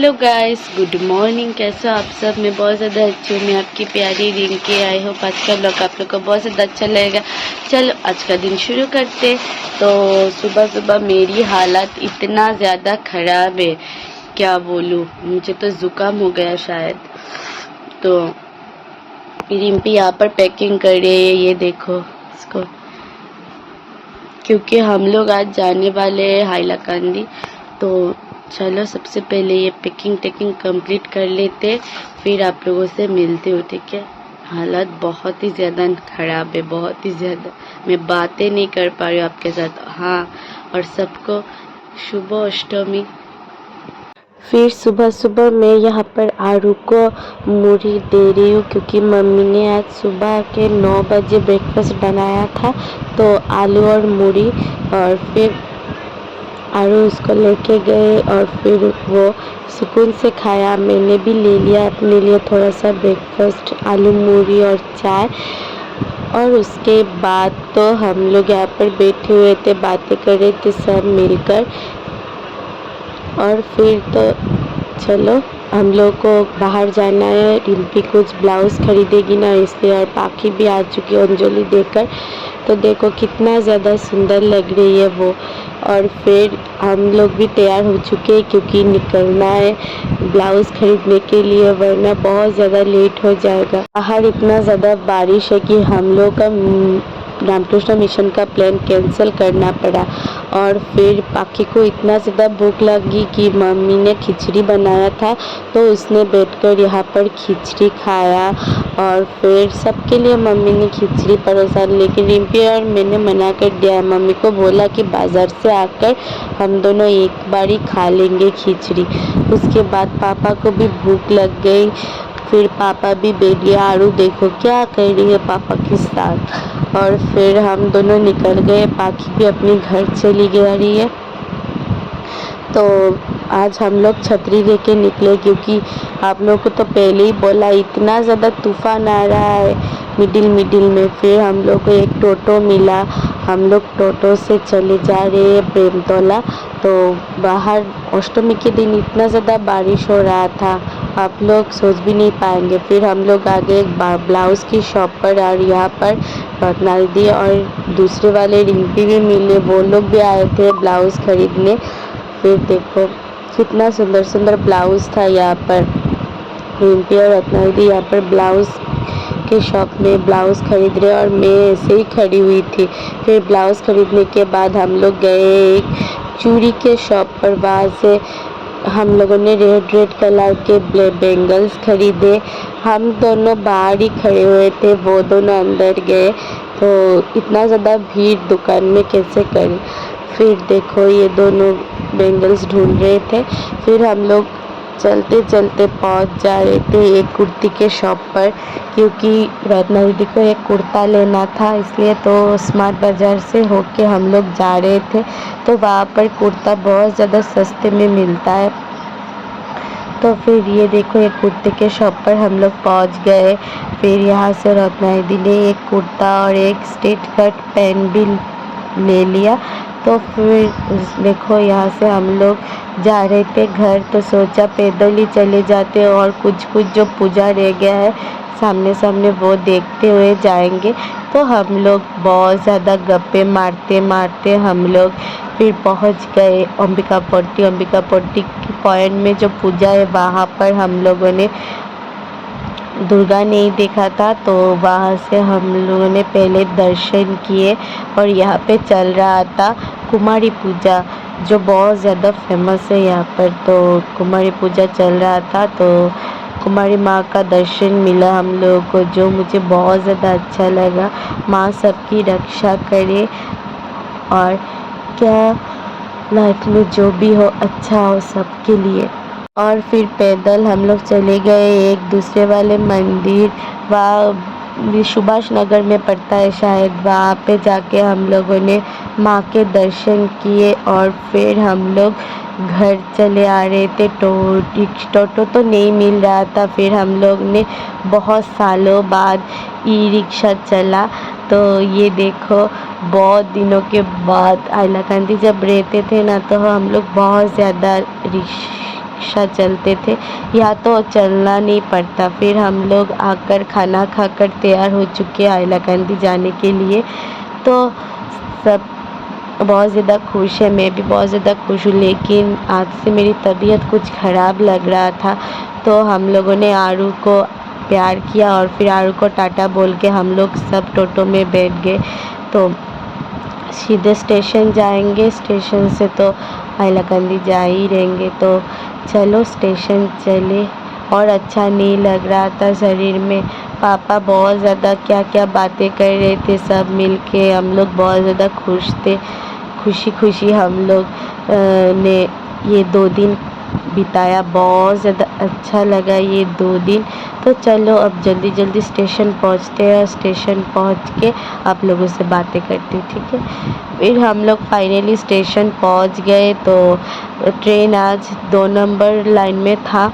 Hello guys, good morning. कैसे हो आप सब? मैं बहुत ज़्यादा अच्छी हूँ। मैं आपकी प्यारी रिंकी आई होप आज का ब्लॉग आप लोग को बहुत ज़्यादा अच्छा लगेगा। चलो आज का दिन शुरू करते। तो सुबह सुबह मेरी हालत इतना ज़्यादा ख़राब है, क्या बोलूँ। मुझे तो ज़ुकाम हो गया शायद। तो रिम्पी यहाँ पर पैकिंग कर रही है, ये देखो इसको, क्योंकि हम लोग आज जाने वाले हैं हाइलाकांदी। तो चलो सबसे पहले ये पैकिंग कंप्लीट कर लेते, फिर आप लोगों से मिलते हो, ठीक है। हालत बहुत ही ज़्यादा ख़राब है, बहुत ही ज़्यादा। मैं बातें नहीं कर पा रही हूँ आपके साथ। हाँ, और सबको शुभ अष्टमी। फिर सुबह सुबह मैं यहाँ पर आरू को मूढ़ी दे रही हूँ, क्योंकि मम्मी ने आज सुबह के 9 बजे ब्रेकफास्ट बनाया था, तो आलू और मूढ़ी। और फिर आरू उसको लेके गए और फिर वो सुकून से खाया। मैंने भी ले लिया अपने लिए थोड़ा सा ब्रेकफास्ट, आलू मूढ़ी और चाय। और उसके बाद तो हम लोग यहाँ पर बैठे हुए थे, बातें कर रहे थे सब मिलकर। और फिर तो चलो हम लोग को बाहर जाना है। रिम्पी कुछ ब्लाउज़ खरीदेगी ना, इसलिए। और पाखी भी आ चुकी है अंजलि देकर। तो देखो कितना ज़्यादा सुंदर लग रही है वो। और फिर हम लोग भी तैयार हो चुके हैं, क्योंकि निकलना है ब्लाउज़ खरीदने के लिए, वरना बहुत ज़्यादा लेट हो जाएगा। बाहर इतना ज़्यादा बारिश है कि हम लोग का रामकृष्ण मिशन का प्लान कैंसिल करना पड़ा। और फिर पाखी को इतना ज़्यादा भूख लगी कि मम्मी ने खिचड़ी बनाया था, तो उसने बैठकर यहाँ पर खिचड़ी खाया। और फिर सबके लिए मम्मी ने खिचड़ी परोसा, लेकिन रिम्पी और मैंने मना कर दिया। मम्मी को बोला कि बाज़ार से आकर हम दोनों एक बार ही खा लेंगे खिचड़ी। उसके बाद पापा को भी भूख लग गई, फिर पापा भी बैठ गए। आरू देखो क्या कर रही है पापा के साथ। और फिर हम दोनों निकल गए, पाखी भी अपने घर चली जा रही है। तो आज हम लोग छतरी लेके निकले, क्योंकि आप लोगों को तो पहले ही बोला इतना ज़्यादा तूफान आ रहा है मिडिल में। फिर हम लोग को एक टोटो मिला, हम लोग टोटो से चले जा रहे हैं प्रेमतोला। तो बाहर अष्टमी के दिन इतना ज़्यादा बारिश हो रहा था, आप लोग सोच भी नहीं पाएंगे। फिर हम लोग आ गए ब्लाउज़ की शॉप पर, और यहाँ पर रत्नाल दी और दूसरे वाले रिम्पी भी मिले, वो लोग भी आए थे ब्लाउज़ खरीदने। फिर देखो कितना सुंदर सुंदर ब्लाउज़ था यहाँ पर। रिम्पी और रत्नाल दी यहाँ पर ब्लाउज़ के शॉप में ब्लाउज़ खरीद रहे, और मैं ऐसे ही खड़ी हुई थी। फिर ब्लाउज़ खरीदने के बाद हम लोग गए एक चूड़ी के शॉप पर, वहाँ से हम लोगों ने रेड कलर के बैंगल्स खरीदे। हम दोनों बाहर ही खड़े हुए थे, वो दोनों अंदर गए। तो इतना ज़्यादा भीड़ दुकान में कैसे करें। फिर देखो ये दोनों बैंगल्स ढूंढ रहे थे। फिर हम लोग चलते चलते पहुंच जा रहे थे एक कुर्ती के शॉप पर, क्योंकि रत्ना दीदी को एक कुर्ता लेना था, इसलिए तो स्मार्ट बाज़ार से होके हम लोग जा रहे थे। तो वहाँ पर कुर्ता बहुत ज़्यादा सस्ते में मिलता है। तो फिर ये देखो एक कुर्ते के शॉप पर हम लोग पहुँच गए। फिर यहाँ से रत्ना दीदी ने एक कुर्ता और एक स्ट्रेट कट पैंट भी ले लिया। तो फिर देखो यहाँ से हम लोग जा रहे थे घर, तो सोचा पैदल ही चले जाते, और कुछ जो पूजा रह गया है सामने सामने वो देखते हुए जाएंगे। तो हम लोग बहुत ज़्यादा गप्पे मारते मारते हम लोग फिर पहुँच गए अंबिका पट्टी की पॉइंट में जो पूजा है, वहाँ पर हम लोगों ने दुर्गा नहीं देखा था, तो वहाँ से हम लोगों ने पहले दर्शन किए। और यहाँ पे चल रहा था कुमारी पूजा, जो बहुत ज़्यादा फेमस है यहाँ पर। तो कुमारी पूजा चल रहा था, तो कुमारी माँ का दर्शन मिला हम लोगों को, जो मुझे बहुत ज़्यादा अच्छा लगा। माँ सबकी रक्षा करे, और क्या लाइफ में जो भी हो अच्छा हो सबके लिए। और फिर पैदल हम लोग चले गए एक दूसरे वाले मंदिर, वहाँ सुभाष नगर में पड़ता है शायद, वहाँ पे जाके हम लोगों ने माँ के दर्शन किए। और फिर हम लोग घर चले आ रहे थे। टोटो तो नहीं मिल रहा था, फिर हम लोग ने बहुत सालों बाद ई रिक्शा चला। तो ये देखो बहुत दिनों के बाद हाइलाकांदी जब रहते थे ना, तो हम लोग बहुत ज़्यादा रिक्शा चलते थे, यहाँ तो चलना नहीं पड़ता। फिर हम लोग आकर खाना खाकर तैयार हो चुके हाइलाकंदी जाने के लिए। तो सब बहुत ज़्यादा खुश है, मैं भी बहुत ज़्यादा खुश हूँ। लेकिन आज से मेरी तबीयत कुछ ख़राब लग रहा था, तो हम लोगों ने आरू को प्यार किया और फिर आरू को टाटा बोल के हम लोग सब टोटो में बैठ गए। तो सीधे स्टेशन जाएंगे, स्टेशन से तो हाइलाकंदी जा ही रहेंगे। तो चलो स्टेशन चले। और अच्छा नहीं लग रहा था शरीर में। पापा बहुत ज़्यादा क्या क्या बातें कर रहे थे, सब मिलके हम लोग बहुत ज़्यादा खुश थे। खुशी खुशी हम लोग ने ये 2 दिन बिताया, बहुत ज़्यादा अच्छा लगा ये 2 दिन। तो चलो अब जल्दी जल्दी स्टेशन पहुंचते हैं, स्टेशन पहुंच के आप लोगों से बातें करती हूँ, ठीक है। फिर हम लोग फाइनली स्टेशन पहुंच गए। तो ट्रेन आज 2 नंबर लाइन में था।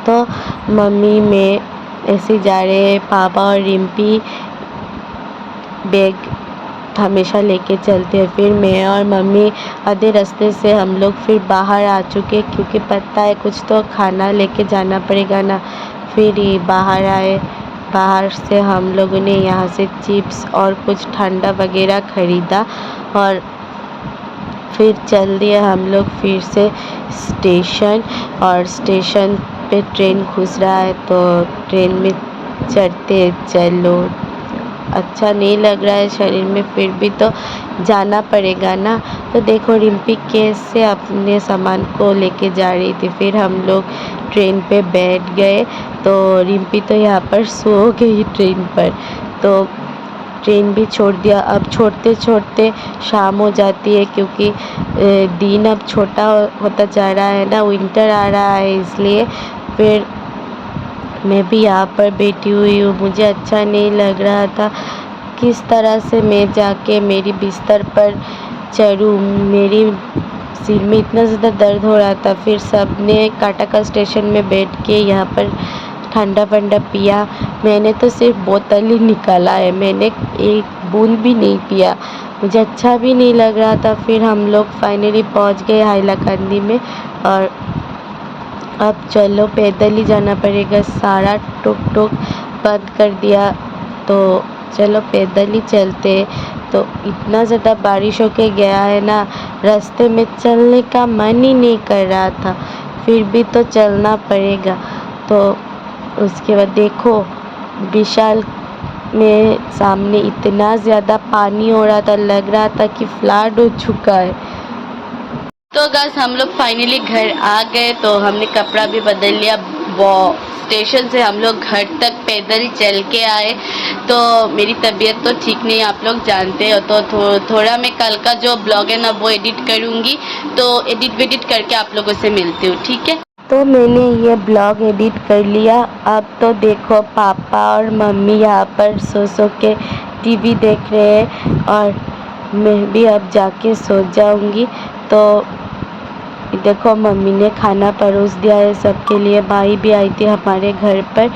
तो मम्मी में ऐसे जा रहे हैं, पापा और रिम्पी बैग हमेशा लेके चलते हैं। फिर मैं और मम्मी आधे रास्ते से हम लोग फिर बाहर आ चुके, क्योंकि पता है कुछ तो खाना लेके जाना पड़ेगा ना। फिर ये बाहर आए, बाहर से हम लोगों ने यहाँ से चिप्स और कुछ ठंडा वगैरह ख़रीदा और फिर चल दिए हम लोग फिर से स्टेशन। और स्टेशन पे ट्रेन घुस रहा है, तो ट्रेन में चढ़ते चलो। अच्छा नहीं लग रहा है शरीर में, फिर भी तो जाना पड़ेगा ना। तो देखो रिम्पी कैसे अपने सामान को लेके जा रही थी। फिर हम लोग ट्रेन पे बैठ गए। तो रिम्पी तो यहाँ पर सो गई ट्रेन पर। तो ट्रेन भी छोड़ दिया। अब छोड़ते छोड़ते शाम हो जाती है, क्योंकि दिन अब छोटा होता जा रहा है ना, विंटर आ रहा है, इसलिए फिर मैं भी यहाँ पर बैठी हुई हूँ। मुझे अच्छा नहीं लग रहा था किस तरह से मैं जाके मेरी बिस्तर पर चढ़ूँ। मेरी सिर में इतना ज़्यादा दर्द हो रहा था। फिर सब ने काटाका स्टेशन में बैठ के यहाँ पर ठंडा फंडा पिया। मैंने तो सिर्फ बोतल ही निकाला है, मैंने एक बूंद भी नहीं पिया। मुझे अच्छा भी नहीं लग रहा था। फिर हम लोग फाइनली पहुँच गए हाइलाकंदी में। और अब चलो पैदल ही जाना पड़ेगा, सारा टुक टुक बंद कर दिया। तो चलो पैदल ही चलते। तो इतना ज़्यादा बारिश होके गया है ना, रास्ते में चलने का मन ही नहीं कर रहा था, फिर भी तो चलना पड़ेगा। तो उसके बाद देखो विशाल में सामने इतना ज़्यादा पानी हो रहा था, लग रहा था कि फ्लड हो चुका है। तो गाइस हम लोग फाइनली घर आ गए। तो हमने कपड़ा भी बदल लिया। वो स्टेशन से हम लोग घर तक पैदल ही चल के आए। तो मेरी तबीयत तो ठीक नहीं, आप लोग जानते हो। तो थोड़ा मैं कल का जो ब्लॉग है ना वो एडिट करूँगी। तो एडिट करके आप लोगों से मिलती हूँ, ठीक है। तो मैंने ये ब्लॉग एडिट कर लिया। अब तो देखो पापा और मम्मी यहाँ पर सो के टीवी देख रहे हैं और मैं भी अब जाके सो जाऊँगी। तो देखो मम्मी ने खाना परोस दिया है सबके लिए। भाई भी आई थी हमारे घर पर,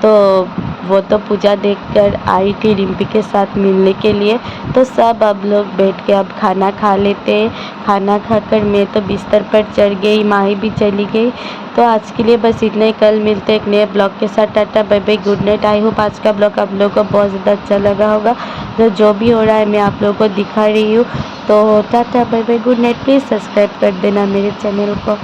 तो वो तो पूजा देखकर आई थी रिम्पी के साथ मिलने के लिए। तो सब अब लोग बैठ के अब खाना खा लेते हैं। खाना खाकर मैं तो बिस्तर पर चढ़ गई, माही भी चली गई। तो आज के लिए बस इतना ही। कल मिलते हैं एक नए ब्लॉग के साथ। Tata bye bye, good night. I hope आज का ब्लॉग आप लोगों को बहुत ज़्यादा अच्छा लगा होगा। तो जो भी हो रहा है मैं आप लोगों को दिखा रही हूँ। तो tata bye bye, good night. Please subscribe कर देना मेरे चैनल को।